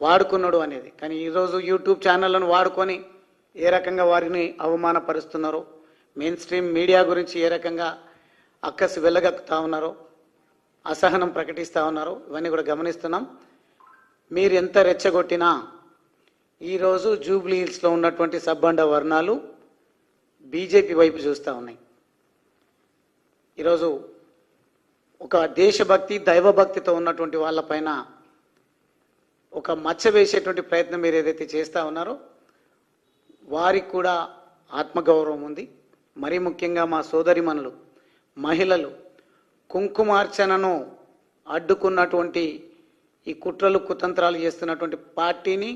వాడుకున్నాడు అనేది. కానీ ఈరోజు యూట్యూబ్ ఛానళ్లను వాడుకొని ఏ రకంగా వారిని అవమానపరుస్తున్నారో, మెయిన్ స్ట్రీమ్ మీడియా గురించి ఏ రకంగా అక్కసు వెళ్ళగక్కుతా ఉన్నారో, అసహనం ప్రకటిస్తూ ఉన్నారో, ఇవన్నీ కూడా గమనిస్తున్నాం. మీరు ఎంత రెచ్చగొట్టినా ఈరోజు జూబ్లీ హిల్స్లో ఉన్నటువంటి సబ్బండ వర్ణాలు బీజేపీ వైపు చూస్తూ ఉన్నాయి. ఈరోజు ఒక దేశభక్తి దైవభక్తితో ఉన్నటువంటి వాళ్ళపైన ఒక మచ్చ వేసేటువంటి ప్రయత్నం మీరు ఏదైతే చేస్తూ ఉన్నారో వారికి కూడా ఆత్మగౌరవం ఉంది. మరీ ముఖ్యంగా మా సోదరిమణులు మహిళలు కుంకుమార్చనను అడ్డుకున్నటువంటి ఈ కుట్రలు కుతంత్రాలు చేస్తున్నటువంటి పార్టీని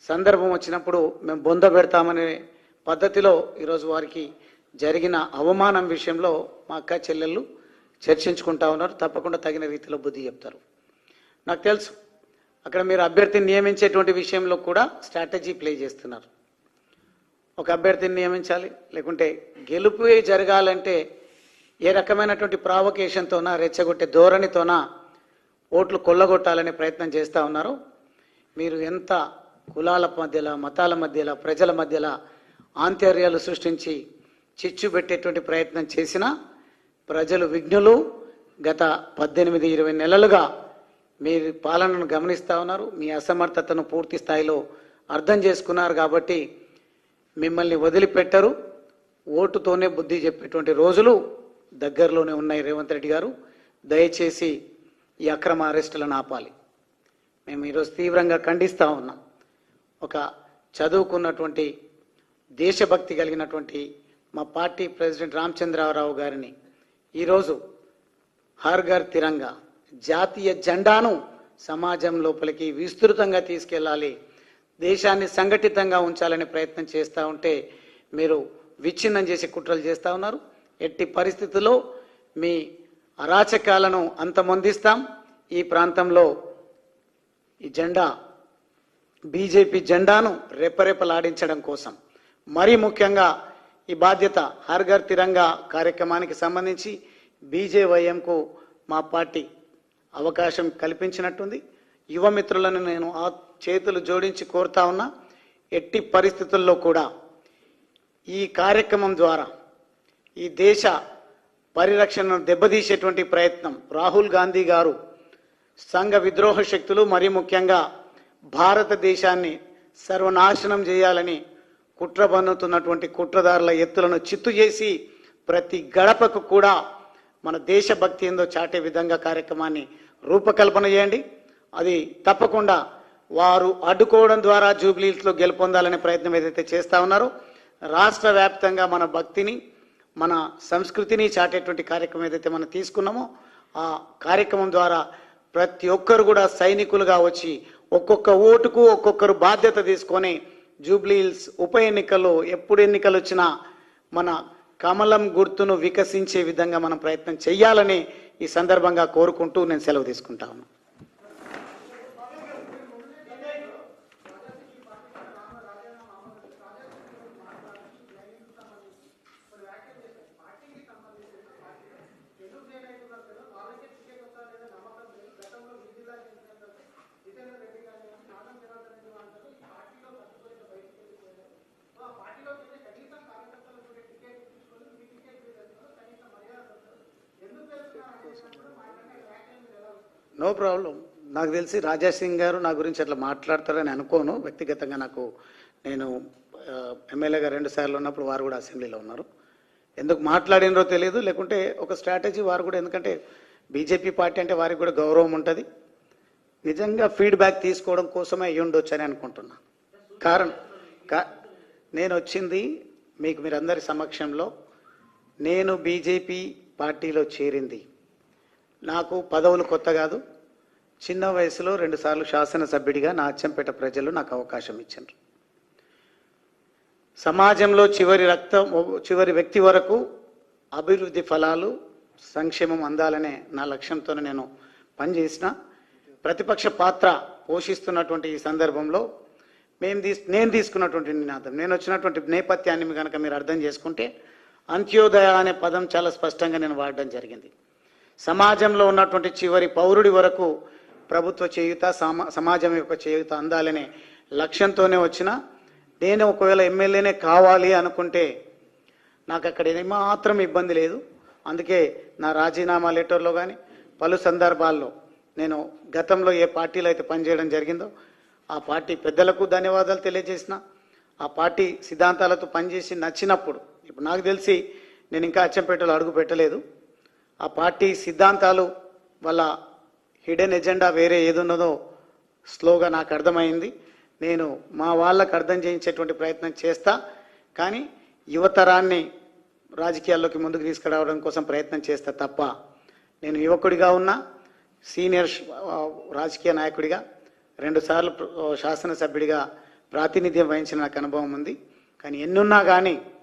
సందర్భం వచ్చినప్పుడు మేము బొంద పెడతామనే పద్ధతిలో ఈరోజు వారికి జరిగిన అవమానం విషయంలో మా అక్క చెల్లెళ్ళు చర్చించుకుంటా ఉన్నారు. తప్పకుండా తగిన రీతిలో బుద్ధి చెప్తారు. నాకు తెలుసు అక్కడ మీరు అభ్యర్థిని నియమించేటువంటి విషయంలో కూడా స్ట్రాటజీ ప్లే చేస్తున్నారు. ఒక అభ్యర్థిని నియమించాలి, లేకుంటే గెలుపే జరగాలంటే ఏ రకమైనటువంటి ప్రావకేషన్తోనా రెచ్చగొట్టే ధోరణితోనా ఓట్లు కొల్లగొట్టాలనే ప్రయత్నం చేస్తూ ఉన్నారు. మీరు ఎంత కులాల మధ్యలో, మతాల మధ్యలో, ప్రజల మధ్యలో ఆంతర్యాలు సృష్టించి చిచ్చు పెట్టేటువంటి ప్రయత్నం చేసినా ప్రజలు విఘ్నులు. గత 18-20 నెలలుగా మీ పాలనను గమనిస్తూ ఉన్నారు. మీ అసమర్థతను పూర్తి స్థాయిలో అర్థం చేసుకున్నారు కాబట్టి మిమ్మల్ని వదిలిపెట్టరు. ఓటుతోనే బుద్ధి చెప్పేటువంటి రోజులు దగ్గరలోనే ఉన్నాయి. రేవంత్ రెడ్డి గారు దయచేసి ఈ అక్రమ అరెస్టులను ఆపాలి. మేము ఈరోజు తీవ్రంగా ఖండిస్తూ ఉన్నాం. ఒక చదువుకున్నటువంటి దేశభక్తి కలిగినటువంటి మా పార్టీ ప్రెసిడెంట్ రామచంద్రరావు గారిని ఈరోజు హర్ ఘర్ తిరంగా జాతీయ జెండాను సమాజం లోపలికి విస్తృతంగా తీసుకెళ్ళాలి, దేశాన్ని సంఘటితంగా ఉంచాలనే ప్రయత్నం చేస్తూ ఉంటే మీరు విచ్ఛిన్నం చేసి కుట్రలు చేస్తూ ఉన్నారు. ఎట్టి పరిస్థితుల్లో మీ అరాచకాలను అంతమొందిస్తాం. ఈ ప్రాంతంలో ఈ జెండా బీజేపీ జెండాను రెపరెపలాడించడం కోసం మరీ ముఖ్యంగా ఈ బాధ్యత హర్ ఘర్ తిరంగా కార్యక్రమానికి సంబంధించి బీజేవైఎంకు మా పార్టీ అవకాశం కల్పించినట్టుంది. యువ మిత్రులను నేను ఆ చేతులు జోడించి కోరుతా ఉన్నా. ఎట్టి పరిస్థితుల్లో కూడా ఈ కార్యక్రమం ద్వారా ఈ దేశ పరిరక్షణను దెబ్బతీసేటువంటి ప్రయత్నం రాహుల్ గాంధీ గారు సంఘ విద్రోహ శక్తులు మరీ ముఖ్యంగా భారతదేశాన్ని సర్వనాశనం చేయాలని కుట్ర పన్నుతున్నటువంటి కుట్రదారుల ఎత్తులను చిత్తు చేసి ప్రతి గడపకు కూడా మన దేశభక్తి ఏందో చాటే విధంగా కార్యక్రమాన్ని రూపకల్పన చేయండి. అది తప్పకుండా వారు అడ్డుకోవడం ద్వారా జూబ్లీహిల్స్లో గెలుపొందాలనే ప్రయత్నం ఏదైతే చేస్తూ ఉన్నారో రాష్ట్ర వ్యాప్తంగా మన భక్తిని మన సంస్కృతిని చాటేటువంటి కార్యక్రమం ఏదైతే మనం తీసుకున్నామో ఆ కార్యక్రమం ద్వారా ప్రతి ఒక్కరు కూడా సైనికులుగా వచ్చి ఒక్కొక్క ఓటుకు ఒక్కొక్కరు బాధ్యత తీసుకొని జూబ్లీహిల్స్ ఉప ఎన్నికల్లో ఎప్పుడు ఎన్నికలు వచ్చినా మన కమలం గుర్తును వికసించే విధంగా మనం ప్రయత్నం చేయాలని ఈ సందర్భంగా కోరుకుంటూ నేను సెలవు తీసుకుంటా ఉన్నాను. No problem. నాకు తెలిసి రాజా సింగ్ గారు నా గురించి అట్లా మాట్లాడతారని అనుకోను. వ్యక్తిగతంగా నేను ఎమ్మెల్యేగా 2 సార్లు ఉన్నప్పుడు వారు కూడా అసెంబ్లీలో ఉన్నారు. ఎందుకు మాట్లాడినరో తెలియదు, లేకుంటే ఒక స్ట్రాటజీ వారు కూడా, ఎందుకంటే బీజేపీ పార్టీ అంటే వారికి కూడా గౌరవం ఉంటుంది. నిజంగా ఫీడ్బ్యాక్ తీసుకోవడం కోసమే అయ్యి ఉండొచ్చు అని అనుకుంటున్నా. కారణం నేను వచ్చింది మీకు మీరందరి సమక్షంలో, నేను బీజేపీ పార్టీలో చేరింది నాకు పదవులు కొత్త కాదు. చిన్న వయసులో 2 సార్లు శాసనసభ్యుడిగా నా అచ్చంపేట ప్రజలు నాకు అవకాశం ఇచ్చారు. సమాజంలో చివరి వ్యక్తి వరకు అభివృద్ధి ఫలాలు సంక్షేమం అందాలనే నా లక్ష్యంతో నేను పనిచేసిన ప్రతిపక్ష పాత్ర పోషిస్తున్నటువంటి ఈ సందర్భంలో నేను తీసుకున్నటువంటి నినాదం, నేను వచ్చినటువంటి నేపథ్యాన్ని కనుక మీరు అర్థం చేసుకుంటే అంత్యోదయ అనే పదం చాలా స్పష్టంగా నేను వాడడం జరిగింది. సమాజంలో ఉన్నటువంటి చివరి పౌరుడి వరకు ప్రభుత్వ చేయూత సమాజం యొక్క చేయూత అందాలనే లక్ష్యంతోనే వచ్చిన నేను ఒకవేళ ఎమ్మెల్యేనే కావాలి అనుకుంటే నాకు అక్కడ ఏమాత్రం ఇబ్బంది లేదు. అందుకే నా రాజీనామా లెటర్లో కానీ పలు సందర్భాల్లో నేను గతంలో ఏ పార్టీలో అయితే పనిచేయడం జరిగిందో ఆ పార్టీ పెద్దలకు ధన్యవాదాలు తెలియజేసిన, ఆ పార్టీ సిద్ధాంతాలతో పనిచేసి నచ్చినప్పుడు, ఇప్పుడు నాకు తెలిసి నేను ఇంకా అచ్చంపేటలో అడుగు పెట్టలేదు, ఆ పార్టీ సిద్ధాంతాలు వాళ్ళ హిడెన్ ఎజెండా వేరే ఏదున్నదో స్లోగా నాకు అర్థమైంది. నేను మా వాళ్ళకు అర్థం చేయించేటువంటి ప్రయత్నం చేస్తా, కానీ యువతరాన్ని రాజకీయాల్లోకి ముందుకు తీసుకురావడం కోసం ప్రయత్నం చేస్తా తప్ప నేను యువకుడిగా ఉన్నా, సీనియర్ రాజకీయ నాయకుడిగా 2 సార్లు శాసనసభ్యుడిగా ప్రాతినిధ్యం వహించిన నాకు అనుభవం ఉంది. కానీ ఎన్నున్నా కానీ